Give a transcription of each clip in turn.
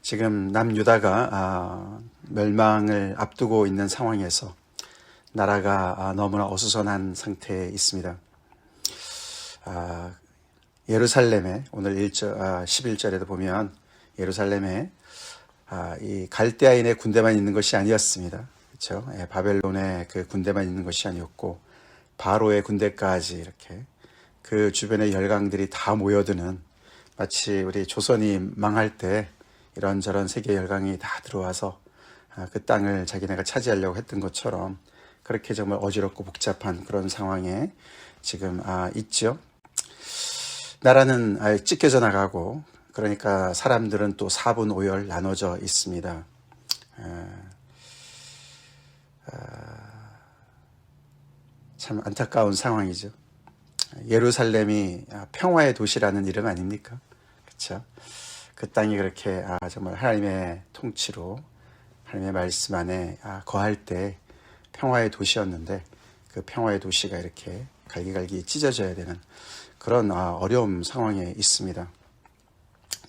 지금 남유다가 멸망을 앞두고 있는 상황에서 나라가 너무나 어수선한 상태에 있습니다. 예루살렘에 오늘 11절에도 보면 예루살렘에 이 갈대아인의 군대만 있는 것이 아니었습니다. 그렇죠? 바벨론의 그 군대만 있는 것이 아니었고 바로의 군대까지 이렇게 그 주변의 열강들이 다 모여드는, 마치 우리 조선이 망할 때 이런저런 세계 열강이 다 들어와서 그 땅을 자기네가 차지하려고 했던 것처럼 그렇게 정말 어지럽고 복잡한 그런 상황에 지금 있죠. 나라는 찢겨져 나가고, 그러니까 사람들은 또 4분 5열 나눠져 있습니다. 참 안타까운 상황이죠. 예루살렘이 평화의 도시라는 이름 아닙니까? 그렇죠? 그 땅이 그렇게 정말 하나님의 통치로 하나님의 말씀 안에 거할 때 평화의 도시였는데, 그 평화의 도시가 이렇게 갈기갈기 찢어져야 되는 그런 어려움 상황에 있습니다.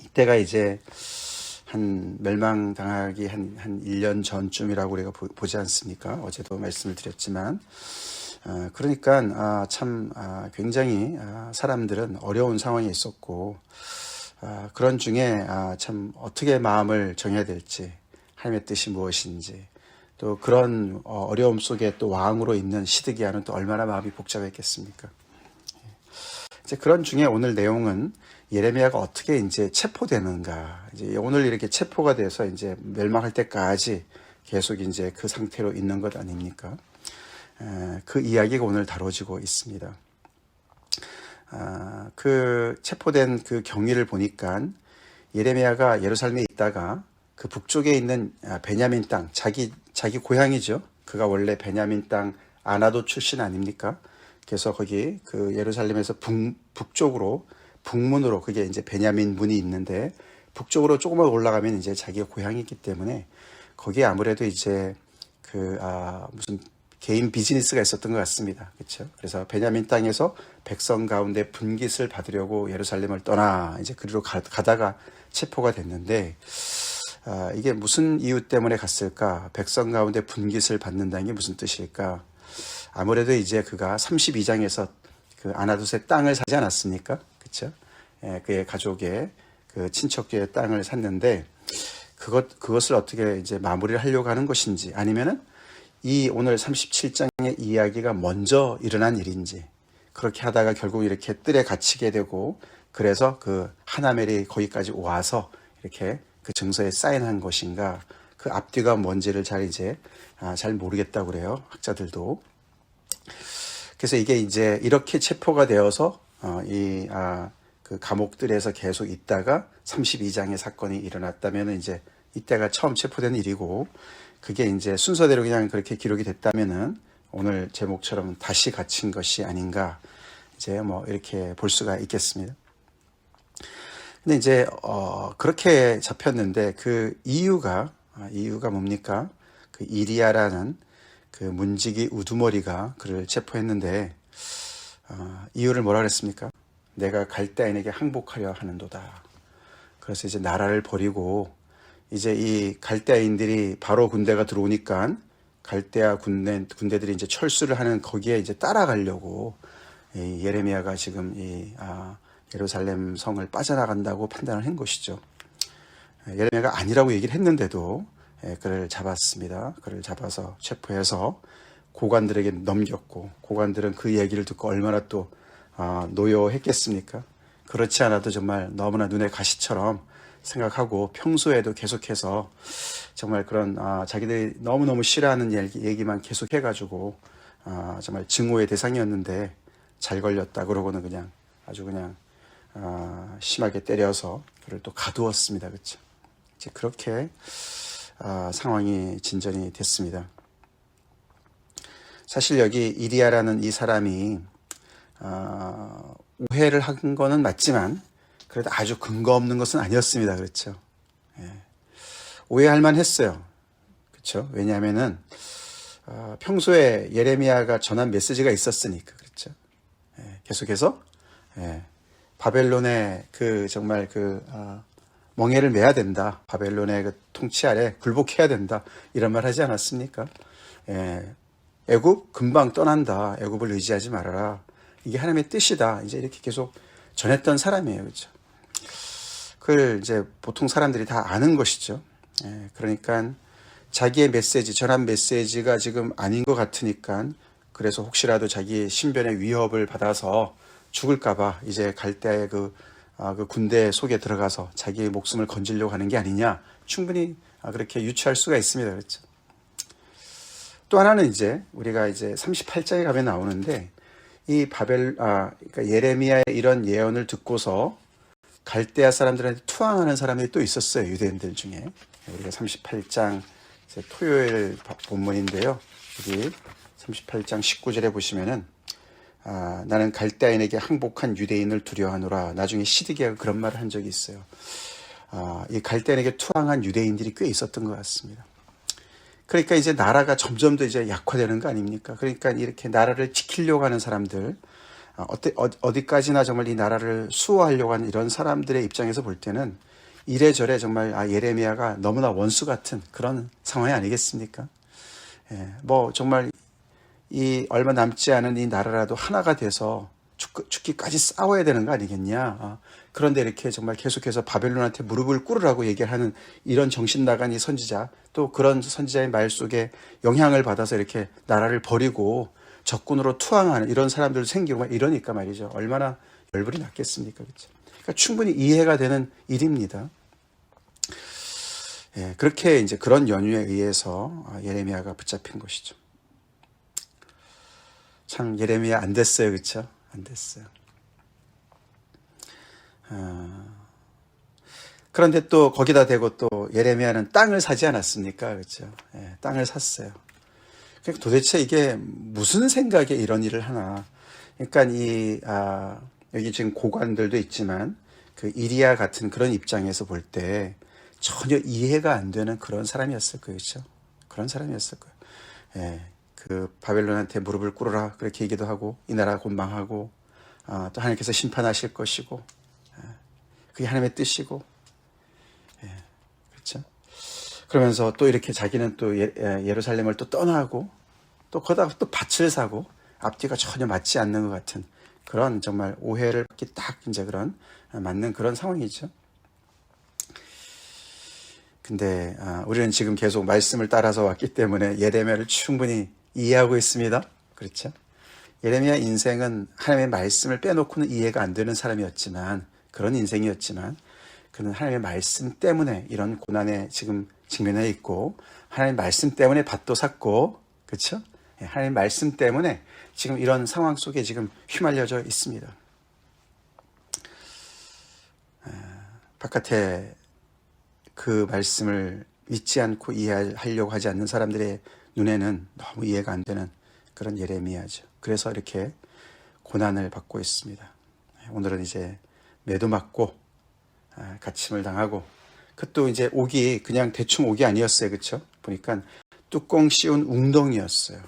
이때가 이제 한 멸망당하기 한 1년 전쯤이라고 우리가 보지 않습니까? 어제도 말씀을 드렸지만, 그러니까 참 굉장히 사람들은 어려운 상황에 있었고, 그런 중에 참 어떻게 마음을 정해야 될지, 하나님의 뜻이 무엇인지, 또 그런 어려움 속에 또 왕으로 있는 시드기야는 또 얼마나 마음이 복잡했겠습니까? 이제 그런 중에 오늘 내용은 예레미야가 어떻게 이제 체포되는가, 이제 오늘 이렇게 체포가 돼서 이제 멸망할 때까지 계속 이제 그 상태로 있는 것 아닙니까? 그 이야기가 오늘 다뤄지고 있습니다. 그 체포된 그 경위를 보니까 예레미야가 예루살렘에 있다가 그 북쪽에 있는 베냐민 땅, 자기 고향이죠. 그가 원래 베냐민 땅 아나도 출신 아닙니까? 그래서 거기 그 예루살렘에서 북쪽으로, 북문으로, 그게 이제 베냐민 문이 있는데 북쪽으로 조금만 올라가면 이제 자기가 고향이기 때문에 거기에 아무래도 이제 그 무슨 개인 비즈니스가 있었던 것 같습니다. 그렇죠? 그래서 베냐민 땅에서 백성 가운데 분깃을 받으려고 예루살렘을 떠나 이제 그리로 가다가 체포가 됐는데, 이게 무슨 이유 때문에 갔을까? 백성 가운데 분깃을 받는다는 게 무슨 뜻일까? 아무래도 이제 그가 32장에서 그 아나돗의 땅을 사지 않았습니까? 그렇죠? 그의 가족의 그 친척교의 땅을 샀는데, 그것을 어떻게 이제 마무리를 하려고 하는 것인지, 아니면은 이 오늘 37장의 이야기가 먼저 일어난 일인지, 그렇게 하다가 결국 이렇게 뜰에 갇히게 되고, 그래서 그 하나멜이 거기까지 와서 이렇게 그 증서에 사인한 것인가, 그 앞뒤가 뭔지를 잘 모르겠다고 그래요, 학자들도. 그래서 이게 이제 이렇게 체포가 되어서 그 감옥들에서 계속 있다가 32장의 사건이 일어났다면 이제 이때가 처음 체포된 일이고, 그게 이제 순서대로 그냥 그렇게 기록이 됐다면은 오늘 제목처럼 다시 갇힌 것이 아닌가, 이제 뭐 이렇게 볼 수가 있겠습니다. 근데 이제 그렇게 잡혔는데 그 이유가 뭡니까? 그 이리야라는 그 문지기 우두머리가 그를 체포했는데, 이유를 뭐라 그랬습니까? 내가 갈대아인에게 항복하려 하는도다. 그래서 이제 나라를 버리고, 이제 이 갈대아인들이 바로 군대가 들어오니까 갈대아 군대들이 이제 철수를 하는 거기에 이제 따라가려고 이 예레미야가 지금 이 예루살렘 성을 빠져나간다고 판단을 한 것이죠. 예레미야가 아니라고 얘기를 했는데도 그를 잡았습니다. 그를 잡아서 체포해서 고관들에게 넘겼고, 고관들은 그 얘기를 듣고 얼마나 또 노여했겠습니까? 그렇지 않아도 정말 너무나 눈의 가시처럼 생각하고 평소에도 계속해서 정말 그런 자기들이 너무너무 싫어하는 얘기만 계속 해가지고 정말 증오의 대상이었는데 잘 걸렸다 그러고는 그냥 아주 그냥 심하게 때려서 그를 또 가두었습니다. 그렇죠? 이제 그렇게 상황이 진전이 됐습니다. 사실 여기 이리야라는 이 사람이 우회를 한 거는 맞지만 그래도 아주 근거 없는 것은 아니었습니다. 그렇죠? 오해할 만했어요. 그렇죠? 왜냐하면은 평소에 예레미야가 전한 메시지가 있었으니까. 그렇죠? 계속해서 바벨론의 그 정말 그 멍에를 매야 된다. 바벨론의 그 통치 아래 굴복해야 된다. 이런 말 하지 않았습니까? 예, 애굽 금방 떠난다. 애굽을 의지하지 말아라. 이게 하나님의 뜻이다. 이제 이렇게 계속 전했던 사람이에요. 그렇죠? 그걸 이제 보통 사람들이 다 아는 것이죠. 예, 그러니까 자기의 메시지, 전한 메시지가 지금 아닌 것 같으니까 그래서 혹시라도 자기 신변의 위협을 받아서 죽을까봐 이제 갈대의 그 군대 속에 들어가서 자기의 목숨을 건지려고 하는 게 아니냐. 충분히 그렇게 유추할 수가 있습니다. 그렇죠. 또 하나는 이제 우리가 이제 38장에 가면 나오는데 이 그러니까 예레미야의 이런 예언을 듣고서 갈대아 사람들한테 투항하는 사람이 또 있었어요. 유대인들 중에. 우리가 38장 토요일 본문인데요. 여기 38장 19절에 보시면은 나는 갈대아인에게 항복한 유대인을 두려워하노라. 나중에 시드기야가 그런 말을 한 적이 있어요. 이 갈대아인에게 투항한 유대인들이 꽤 있었던 것 같습니다. 그러니까 이제 나라가 점점 더 이제 약화되는 거 아닙니까? 그러니까 이렇게 나라를 지키려고 하는 사람들, 어디까지나 정말 이 나라를 수호하려고 하는 이런 사람들의 입장에서 볼 때는 이래저래 정말 예레미야가 너무나 원수 같은 그런 상황이 아니겠습니까? 예, 뭐 정말 이 얼마 남지 않은 이 나라라도 하나가 돼서 죽기까지 싸워야 되는 거 아니겠냐. 그런데 이렇게 정말 계속해서 바벨론한테 무릎을 꿇으라고 얘기하는 이런 정신 나간 이 선지자, 또 그런 선지자의 말 속에 영향을 받아서 이렇게 나라를 버리고 적군으로 투항하는 이런 사람들 생기고 이러니까 말이죠. 얼마나 열불이 났겠습니까? 그렇죠? 그러니까 충분히 이해가 되는 일입니다. 예, 그렇게 이제 그런 연유에 의해서 예레미야가 붙잡힌 것이죠. 참 예레미야 안 됐어요, 그렇죠? 안 됐어요. 그런데 또 거기다 대고 또 예레미야는 땅을 사지 않았습니까, 그렇죠? 예, 땅을 샀어요. 그러니까 도대체 이게 무슨 생각에 이런 일을 하나? 그러니까 여기 지금 고관들도 있지만 그 이리야 같은 그런 입장에서 볼 때 전혀 이해가 안 되는 그런 사람이었을 거예요, 그렇죠? 그런 사람이었을 거예요. 예. 그 바벨론한테 무릎을 꿇으라 그렇게 얘기도 하고 이 나라 곧 망하고 또 하나님께서 심판하실 것이고 그게 하나님의 뜻이고 그렇죠. 그러면서 또 이렇게 자기는 또 예루살렘을 또 떠나고 또 거기다 또 밭을 사고 앞뒤가 전혀 맞지 않는 것 같은 그런 정말 오해를 받기 딱 이제 그런 맞는 그런 상황이죠. 근데 우리는 지금 계속 말씀을 따라서 왔기 때문에 예레미야를 충분히 이해하고 있습니다. 그렇죠? 예레미야 인생은 하나님의 말씀을 빼놓고는 이해가 안 되는 사람이었지만 그런 인생이었지만 그는 하나님의 말씀 때문에 이런 고난에 지금 직면해 있고 하나님의 말씀 때문에 밭도 샀고 그렇죠? 하나님의 말씀 때문에 지금 이런 상황 속에 지금 휘말려져 있습니다. 바깥에 그 말씀을 믿지 않고 이해하려고 하지 않는 사람들의 눈에는 너무 이해가 안 되는 그런 예레미야죠. 그래서 이렇게 고난을 받고 있습니다. 오늘은 이제 매도 맞고 갇힘을 당하고 그것도 이제 옥이 그냥 대충 옥이 아니었어요. 그렇죠? 보니까 뚜껑 씌운 웅덩이였어요.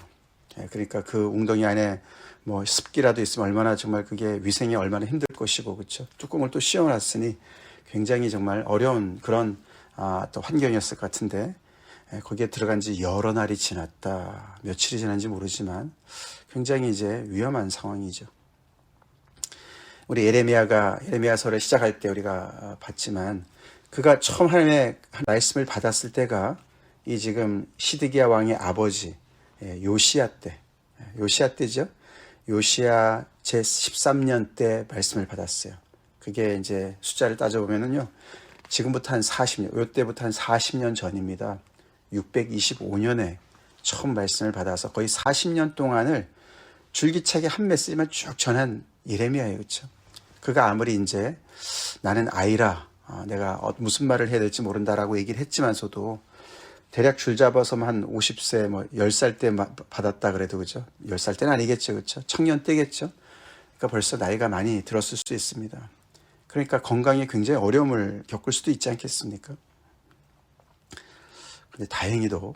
그러니까 그 웅덩이 안에 뭐 습기라도 있으면 얼마나 정말 그게 위생이 얼마나 힘들 것이고 그렇죠? 뚜껑을 또 씌워놨으니 굉장히 정말 어려운 그런 또 환경이었을 것 같은데 거기에 들어간 지 여러 날이 지났다. 며칠이 지난지 모르지만 굉장히 이제 위험한 상황이죠. 우리 예레미야서를 시작할 때 우리가 봤지만 그가 처음 하나님의 말씀을 받았을 때가 이 지금 시드기야 왕의 아버지 요시야 때죠. 요시야 제 13년 때 말씀을 받았어요. 그게 이제 숫자를 따져보면은요. 지금부터 한 40년, 이때부터 한 40년 전입니다. 625년에 처음 말씀을 받아서 거의 40년 동안을 줄기차게 한 메시지만 쭉 전한 예레미야예요. 그렇죠? 그가 아무리 이제 나는 아이라 내가 무슨 말을 해야 될지 모른다라고 얘기를 했지만서도 대략 줄 잡아서만 한 50세, 뭐 10살 때 받았다 그래도 그죠? 10살 때는 아니겠죠. 그렇죠? 청년 때겠죠? 그러니까 벌써 나이가 많이 들었을 수 있습니다. 그러니까 건강에 굉장히 어려움을 겪을 수도 있지 않겠습니까? 근데 다행히도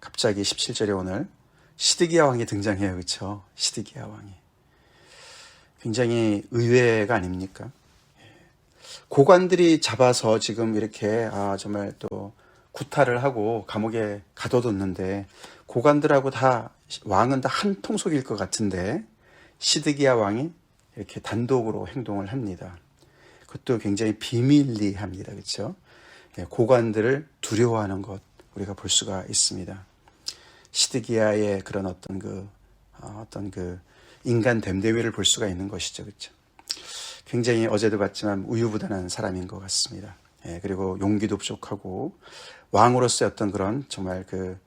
갑자기 17절에 오늘 시드기야 왕이 등장해요. 그렇죠? 시드기야 왕이. 굉장히 의외가 아닙니까? 고관들이 잡아서 지금 이렇게 정말 또 구타를 하고 감옥에 가둬뒀는데 고관들하고 다 왕은 다 한 통속일 것 같은데 시드기야 왕이 이렇게 단독으로 행동을 합니다. 그것도 굉장히 비밀리합니다. 그렇죠? 고관들을 두려워하는 것 우리가 볼 수가 있습니다. 시드기야의 그런 어떤 그 인간 됨됨이를 볼 수가 있는 것이죠. 그렇죠? 굉장히 어제도 봤지만 우유부단한 사람인 것 같습니다. 그리고 용기도 부족하고 왕으로서의 어떤 그런 정말 그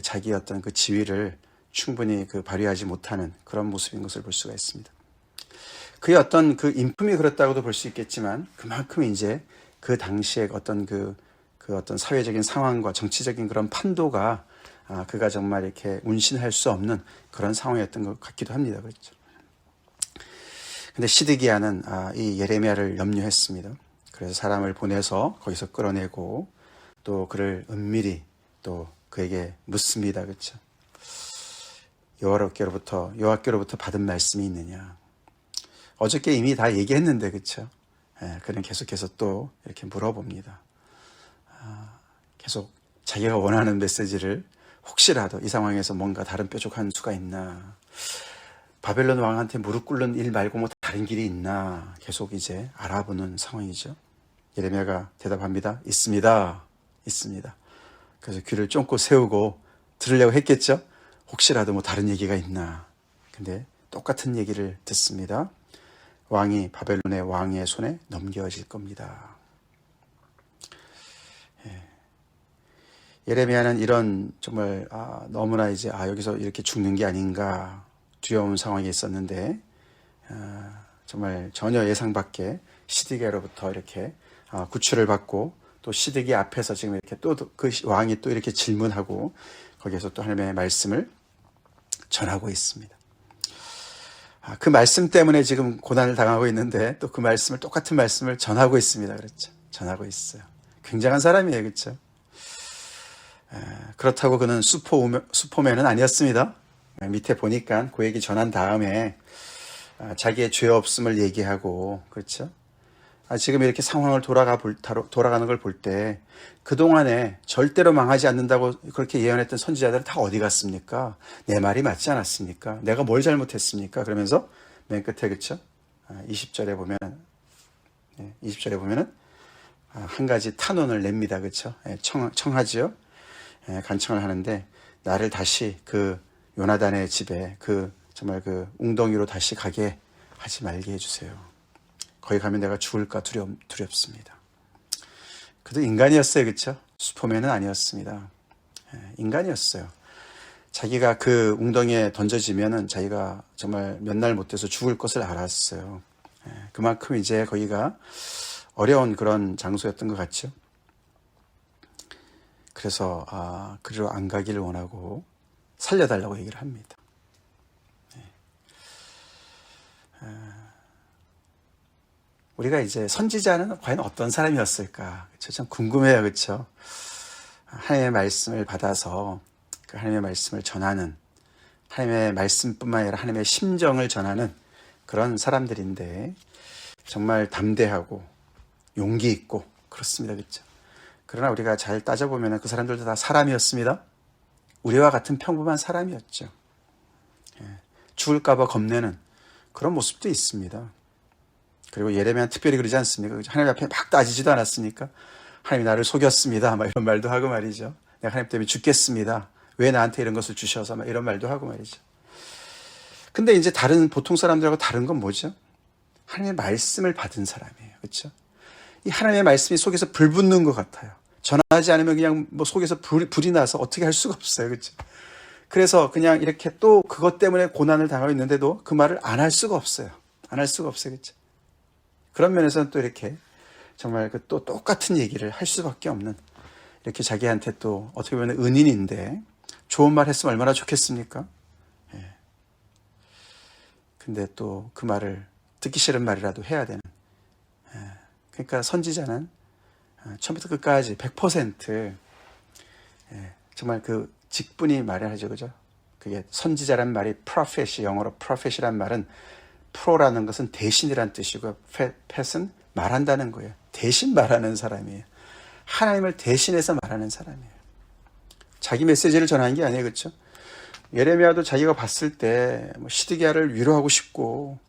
자기의 어떤 그 지위를 충분히 발휘하지 못하는 그런 모습인 것을 볼 수가 있습니다. 그의 어떤 그 인품이 그렇다고도 볼 수 있겠지만 그만큼 이제 그 당시에 어떤 그 어떤 사회적인 상황과 정치적인 그런 판도가 그가 정말 이렇게 운신할 수 없는 그런 상황이었던 것 같기도 합니다. 그렇죠. 근데 시드기야는 이 예레미야를 염려했습니다. 그래서 사람을 보내서 거기서 끌어내고 또 그를 은밀히 또 그에게 묻습니다. 그렇죠. 여호와께로부터 받은 말씀이 있느냐. 어저께 이미 다 얘기했는데 그렇죠. 그는 계속해서 또 이렇게 물어봅니다. 계속 자기가 원하는 메시지를 혹시라도 이 상황에서 뭔가 다른 뾰족한 수가 있나, 바벨론 왕한테 무릎 꿇는 일 말고 뭐 다른 길이 있나 계속 이제 알아보는 상황이죠. 예레미야가 대답합니다. 있습니다. 그래서 귀를 쫑긋 세우고 들으려고 했겠죠. 혹시라도 뭐 다른 얘기가 있나. 근데 똑같은 얘기를 듣습니다. 왕이 바벨론의 왕의 손에 넘겨질 겁니다. 예레미야는 이런 정말 너무나 이제 여기서 이렇게 죽는 게 아닌가 두려운 상황이 있었는데 정말 전혀 예상 밖의 시드기야로부터 이렇게 구출을 받고 또 시드기야 앞에서 지금 이렇게 또 그 왕이 또 이렇게 질문하고 거기에서 또 하나님의 말씀을 전하고 있습니다. 그 말씀 때문에 지금 고난을 당하고 있는데 또 그 말씀을 똑같은 말씀을 전하고 있습니다. 그렇죠? 전하고 있어요. 굉장한 사람이에요. 그렇죠? 그렇다고 그는 슈퍼맨은 아니었습니다. 밑에 보니까 그 얘기 전한 다음에 자기의 죄 없음을 얘기하고 그렇죠? 지금 이렇게 상황을 돌아가는 걸 볼 때 그동안에 절대로 망하지 않는다고 그렇게 예언했던 선지자들은 다 어디 갔습니까? 내 말이 맞지 않았습니까? 내가 뭘 잘못했습니까? 그러면서 맨 끝에 그렇죠? 20절에 보면은 한 가지 탄원을 냅니다. 그렇죠? 청하지요. 간청을 하는데 나를 다시 그 요나단의 집에 정말 그 웅덩이로 다시 가게 하지 말게 해주세요. 거기 가면 내가 죽을까 두렵습니다. 그도 인간이었어요. 그렇죠? 슈퍼맨은 아니었습니다. 인간이었어요. 자기가 그 웅덩이에 던져지면은 자기가 정말 몇 날 못 돼서 죽을 것을 알았어요. 그만큼 이제 거기가 어려운 그런 장소였던 것 같죠. 그래서 그리로 안 가기를 원하고 살려달라고 얘기를 합니다. 우리가 이제 선지자는 과연 어떤 사람이었을까? 그렇죠? 참 궁금해요. 그렇죠? 하나님의 말씀을 받아서 그 하나님의 말씀을 전하는, 하나님의 말씀뿐만 아니라 하나님의 심정을 전하는 그런 사람들인데 정말 담대하고 용기 있고 그렇습니다. 그렇죠? 그러나 우리가 잘 따져보면 그 사람들도 다 사람이었습니다. 우리와 같은 평범한 사람이었죠. 죽을까 봐 겁내는 그런 모습도 있습니다. 그리고 예레미야는 특별히 그러지 않습니까? 하나님 앞에 막 따지지도 않았으니까 하나님이 나를 속였습니다. 막 이런 말도 하고 말이죠. 내가 하나님 때문에 죽겠습니다. 왜 나한테 이런 것을 주셔서 막 이런 말도 하고 말이죠. 근데 이제 다른 보통 사람들하고 다른 건 뭐죠? 하나님의 말씀을 받은 사람이에요. 그렇죠? 이 하나님의 말씀이 속에서 불 붙는 것 같아요. 전하지 않으면 그냥 뭐 속에서 불이 나서 어떻게 할 수가 없어요. 그렇죠? 그래서 그냥 이렇게 또 그것 때문에 고난을 당하고 있는데도 그 말을 안 할 수가 없어요. 안 할 수가 없어요. 그렇죠? 그런 면에서는 또 이렇게 정말 또 똑같은 얘기를 할 수밖에 없는, 이렇게 자기한테 또 어떻게 보면 은인인데 좋은 말 했으면 얼마나 좋겠습니까? 근데 또 그 말을 듣기 싫은 말이라도 해야 되는. 그러니까 선지자는 처음부터 끝까지 100% 정말 그 직분이 말이야죠. 그죠? 그게 선지자란 말이 prophet이, 영어로 prophet이란 말은 프로라는 것은 대신이란 뜻이고 펫은 말한다는 거예요. 대신 말하는 사람이에요. 하나님을 대신해서 말하는 사람이에요. 자기 메시지를 전하는 게 아니에요. 그렇죠? 예레미야도 자기가 봤을 때 시드기야를 위로하고 싶고,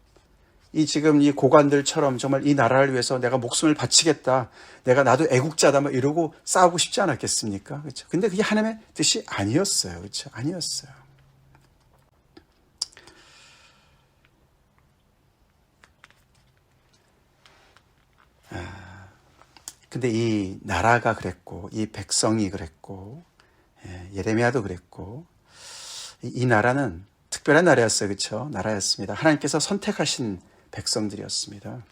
지금 이 고관들처럼 정말 이 나라를 위해서 내가 목숨을 바치겠다, 내가 나도 애국자다 이러고 싸우고 싶지 않았겠습니까? 그렇죠? 근데 그게 하나님의 뜻이 아니었어요. 그렇죠? 아니었어요. 근데 이 나라가 그랬고, 이 백성이 그랬고, 예레미야도 그랬고, 이 나라는 특별한 나라였어요. 그렇죠? 나라였습니다. 하나님께서 선택하신 백성들이었습니다.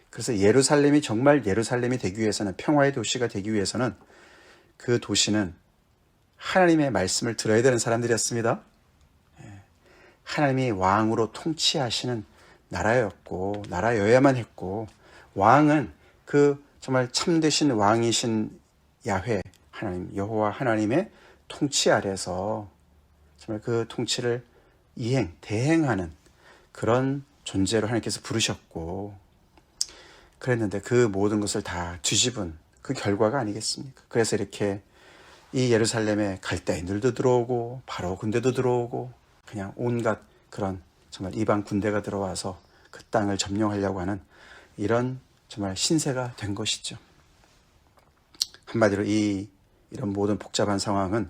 그래서 예루살렘이 정말 예루살렘이 되기 위해서는, 평화의 도시가 되기 위해서는 그 도시는 하나님의 말씀을 들어야 되는 사람들이었습니다. 하나님이 왕으로 통치하시는 나라였고, 나라여야만 했고, 왕은 그 정말 참되신 왕이신 야훼 하나님, 여호와 하나님의 통치 아래서 정말 그 통치를 대행하는 그런 존재로 하나님께서 부르셨고, 그랬는데 그 모든 것을 다 뒤집은 그 결과가 아니겠습니까? 그래서 이렇게 이 예루살렘에 갈대인들도 들어오고 바로 군대도 들어오고 그냥 온갖 그런 정말 이방 군대가 들어와서 그 땅을 점령하려고 하는 이런 정말 신세가 된 것이죠. 한마디로 이런 모든 복잡한 상황은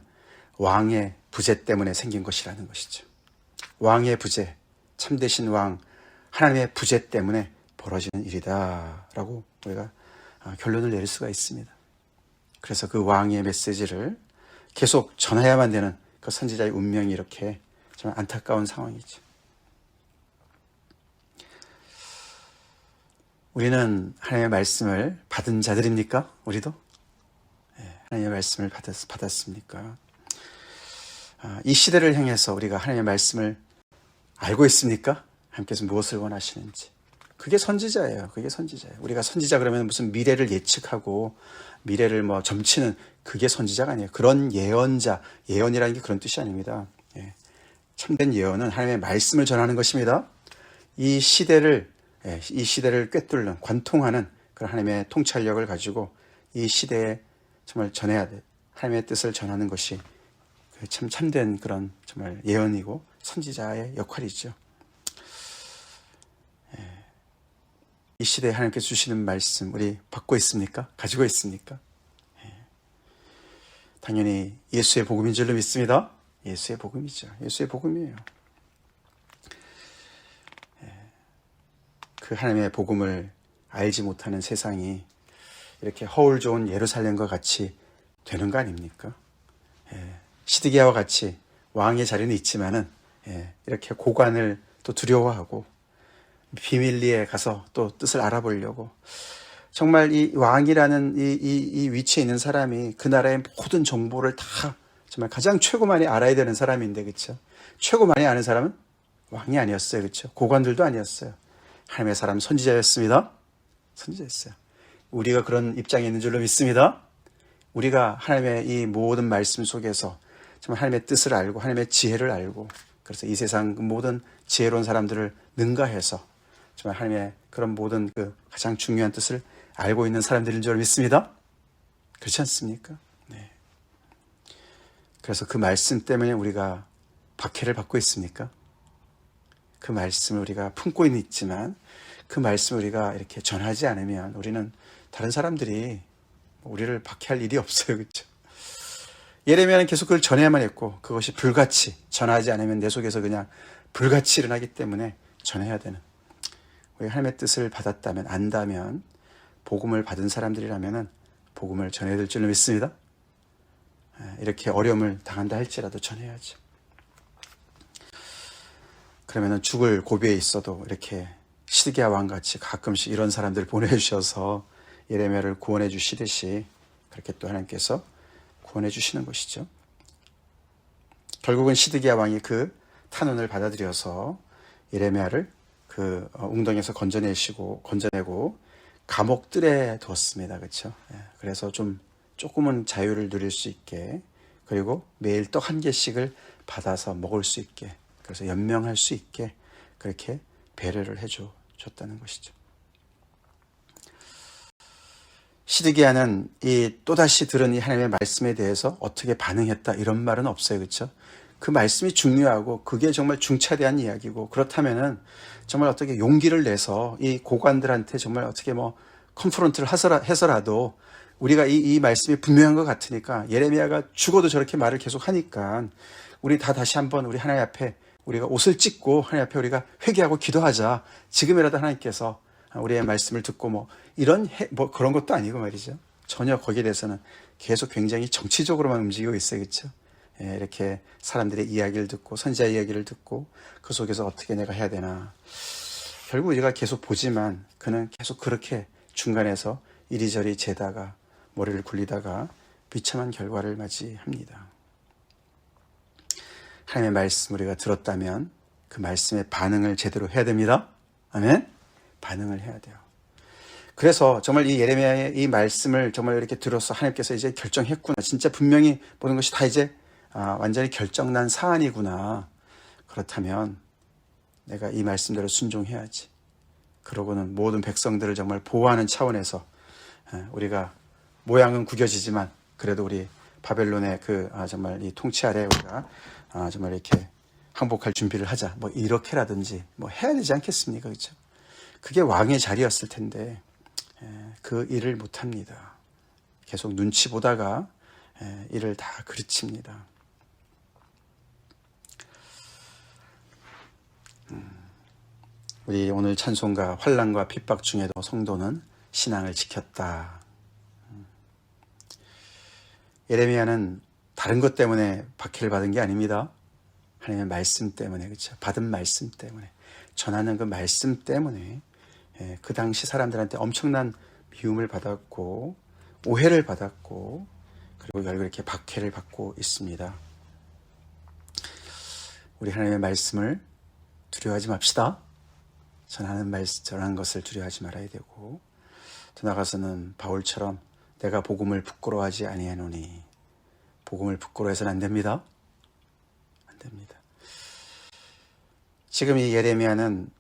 왕의 부재 때문에 생긴 것이라는 것이죠. 왕의 부재, 참되신 왕, 하나님의 부재 때문에 벌어지는 일이다라고 우리가 결론을 내릴 수가 있습니다. 그래서 그 왕의 메시지를 계속 전해야만 되는 그 선지자의 운명이 이렇게 정말 안타까운 상황이죠. 우리는 하나님의 말씀을 받은 자들입니까? 우리도? 하나님의 말씀을 받았습니까? 이 시대를 향해서 우리가 하나님의 말씀을 알고 있습니까? 하나님께서 무엇을 원하시는지. 그게 선지자예요. 그게 선지자예요. 우리가 선지자 그러면 무슨 미래를 예측하고 미래를 점치는, 그게 선지자가 아니에요. 그런 예언자, 예언이라는 게 그런 뜻이 아닙니다. 참된 예언은 하나님의 말씀을 전하는 것입니다. 이 시대를 꿰뚫는, 관통하는 그런 하나님의 통찰력을 가지고 이 시대에 정말 전해야 돼. 하나님의 뜻을 전하는 것이 참된 그런 정말 예언이고 선지자의 역할이죠. 이 시대에 하나님께서 주시는 말씀 우리 받고 있습니까? 가지고 있습니까? 당연히 예수의 복음인 줄로 믿습니다. 예수의 복음이죠. 예수의 복음이에요. 그 하나님의 복음을 알지 못하는 세상이 이렇게 허울 좋은 예루살렘과 같이 되는 거 아닙니까? 시드기야와 같이 왕의 자리는 있지만은 이렇게 고관을 또 두려워하고 비밀리에 가서 또 뜻을 알아보려고, 정말 이 왕이라는 이 위치에 있는 사람이 그 나라의 모든 정보를 다 정말 가장 최고 많이 알아야 되는 사람인데, 그렇죠? 최고 많이 아는 사람은 왕이 아니었어요. 그렇죠? 고관들도 아니었어요. 하나님의 사람 선지자였습니다. 선지자였어요. 우리가 그런 입장에 있는 줄로 믿습니다. 우리가 하나님의 이 모든 말씀 속에서 정말 하나님의 뜻을 알고 하나님의 지혜를 알고, 그래서 이 세상 모든 지혜로운 사람들을 능가해서 정말 하나님의 그런 모든 그 가장 중요한 뜻을 알고 있는 사람들인 줄 믿습니다. 그렇지 않습니까? 네. 그래서 그 말씀 때문에 우리가 박해를 받고 있습니까? 그 말씀을 우리가 품고 있지만 그 말씀을 우리가 이렇게 전하지 않으면 우리는 다른 사람들이 우리를 박해할 일이 없어요. 그렇죠? 예레미야는 계속 그걸 전해야만 했고, 그것이 불같이 전하지 않으면 내 속에서 그냥 불같이 일어나기 때문에 전해야 되는, 우리 하나님의 뜻을 받았다면, 안다면, 복음을 받은 사람들이라면 복음을 전해야 될 줄로 믿습니다. 이렇게 어려움을 당한다 할지라도 전해야죠. 그러면 죽을 고비에 있어도 이렇게 시드기야 왕같이 가끔씩 이런 사람들을 보내주셔서 예레미야를 구원해 주시듯이 그렇게 또 하나님께서 구원해 주시는 것이죠. 결국은 시드기야 왕이 그 탄원을 받아들여서 예레미야를 그 웅덩이에서 건져내고 감옥들에 두었습니다. 그렇죠? 그래서 조금은 자유를 누릴 수 있게, 그리고 매일 떡 한 개씩을 받아서 먹을 수 있게, 그래서 연명할 수 있게 그렇게 배려를 해줬다는 것이죠. 시드기야는 이 또다시 들은 이 하나님의 말씀에 대해서 어떻게 반응했다 이런 말은 없어요. 그렇죠? 그 말씀이 중요하고 그게 정말 중차대한 이야기고, 그렇다면은 정말 어떻게 용기를 내서 이 고관들한테 정말 어떻게 뭐 컨프런트를 해서라도 우리가 이 말씀이 분명한 것 같으니까, 예레미야가 죽어도 저렇게 말을 계속 하니까 우리 다 다시 한번 우리 하나님 앞에 우리가 옷을 찢고 하나님 앞에 우리가 회개하고 기도하자. 지금이라도 하나님께서 우리의 말씀을 듣고 뭐 그런 것도 아니고 말이죠. 전혀 거기에 대해서는 계속 굉장히 정치적으로만 움직이고 있어요. 그렇죠? 예, 이렇게 사람들의 이야기를 듣고 선지자 이야기를 듣고 그 속에서 어떻게 내가 해야 되나. 결국 우리가 계속 보지만 그는 계속 그렇게 중간에서 이리저리 재다가 머리를 굴리다가 비참한 결과를 맞이합니다. 하나님의 말씀 우리가 들었다면 그 말씀의 반응을 제대로 해야 됩니다. 아멘? 반응을 해야 돼요. 그래서 정말 이 예레미야의 이 말씀을 정말 이렇게 들어서 하나님께서 이제 결정했구나. 진짜 분명히 모든 것이 다 이제 완전히 결정난 사안이구나. 그렇다면 내가 이 말씀대로 순종해야지. 그러고는 모든 백성들을 정말 보호하는 차원에서 우리가 모양은 구겨지지만 그래도 우리 바벨론의 정말 이 통치 아래 우리가 정말 이렇게 항복할 준비를 하자. 뭐 이렇게라든지 뭐 해야 되지 않겠습니까? 그렇죠? 그게 왕의 자리였을 텐데 그 일을 못합니다. 계속 눈치 보다가 일을 다 그르칩니다. 우리 오늘 찬송가 환난과 핍박 중에도 성도는 신앙을 지켰다. 예레미야는 다른 것 때문에 박해를 받은 게 아닙니다. 하나님의 말씀 때문에, 그렇죠? 받은 말씀 때문에, 전하는 그 말씀 때문에 그 당시 사람들한테 엄청난 미움을 받았고 오해를 받았고 그리고 결국 이렇게 박해를 받고 있습니다. 우리 하나님의 말씀을 두려워하지 맙시다. 전하는 것을 두려워하지 말아야 되고, 더 나아가서는 바울처럼 내가 복음을 부끄러워하지 아니하노니, 복음을 부끄러워해서는 안 됩니다. 안 됩니다. 지금 이 예레미야는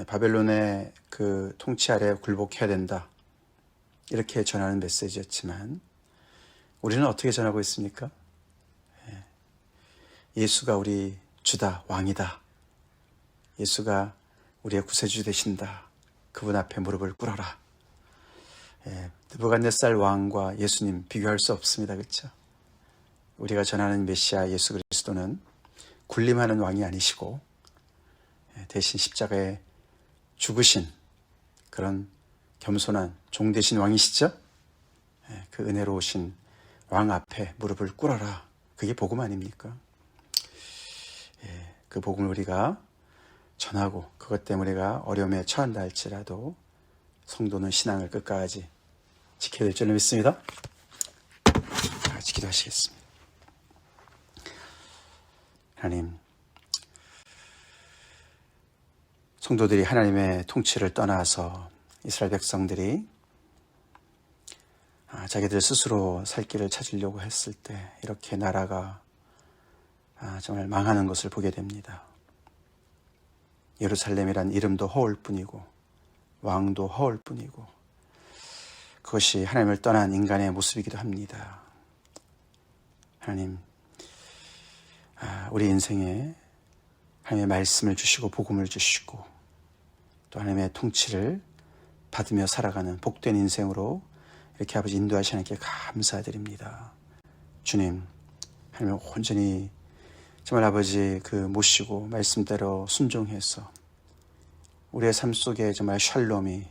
바벨론의 그 통치 아래 굴복해야 된다, 이렇게 전하는 메시지였지만 우리는 어떻게 전하고 있습니까? 예수가 우리 주다, 왕이다. 예수가 우리의 구세주 되신다. 그분 앞에 무릎을 꿇어라. 느부갓네살 왕과 예수님 비교할 수 없습니다. 그렇죠? 우리가 전하는 메시아 예수 그리스도는 군림하는 왕이 아니시고 대신 십자가에 죽으신 그런 겸손한 종 되신 왕이시죠? 그 은혜로우신 왕 앞에 무릎을 꿇어라. 그게 복음 아닙니까? 그 복음을 우리가 전하고 그것 때문에 우리가 어려움에 처한다 할지라도 성도는 신앙을 끝까지 지켜야 될 줄로 믿습니다. 같이 기도하시겠습니다. 하나님, 성도들이 하나님의 통치를 떠나서 이스라엘 백성들이 자기들 스스로 살 길을 찾으려고 했을 때 이렇게 나라가 정말 망하는 것을 보게 됩니다. 예루살렘이란 이름도 허울 뿐이고 왕도 허울 뿐이고 그것이 하나님을 떠난 인간의 모습이기도 합니다. 하나님, 우리 인생에 하나님의 말씀을 주시고 복음을 주시고 또 하나님의 통치를 받으며 살아가는 복된 인생으로 이렇게 아버지 인도하시는 게 감사드립니다. 주님, 하나님을 온전히 정말 아버지 모시고 말씀대로 순종해서 우리의 삶 속에 정말 샬롬이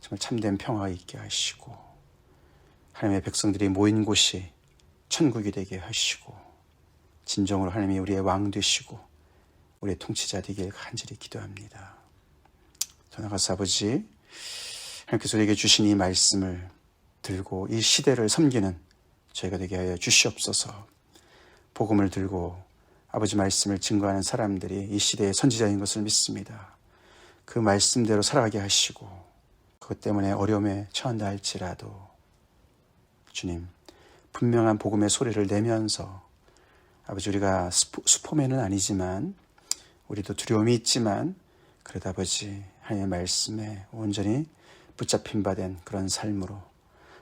정말 참된 평화가 있게 하시고 하나님의 백성들이 모인 곳이 천국이 되게 하시고 진정으로 하나님이 우리의 왕 되시고 우리의 통치자 되길 간절히 기도합니다. 더 나아가서 아버지, 하나님께서 우리에게 주신 이 말씀을 들고 이 시대를 섬기는 저희가 되게 하여 주시옵소서. 복음을 들고 아버지 말씀을 증거하는 사람들이 이 시대의 선지자인 것을 믿습니다. 그 말씀대로 살아가게 하시고 그것 때문에 어려움에 처한다 할지라도 주님, 분명한 복음의 소리를 내면서 아버지, 우리가 슈퍼맨은 아니지만 우리도 두려움이 있지만 그래도 아버지 하나님의 말씀에 온전히 붙잡힌 바 된 그런 삶으로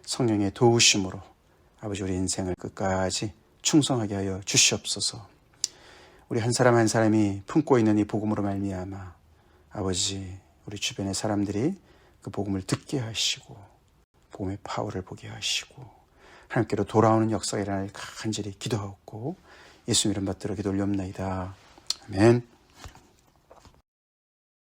성령의 도우심으로 아버지 우리 인생을 끝까지 충성하게 하여 주시옵소서. 우리 한 사람 한 사람이 품고 있는 이 복음으로 말미암아 아버지 우리 주변의 사람들이 그 복음을 듣게 하시고 복음의 파워를 보게 하시고 하나님께로 돌아오는 역사가 일어날 간절히 기도하옵고 예수 이름 받들어 기도 올리옵나이다. 아멘.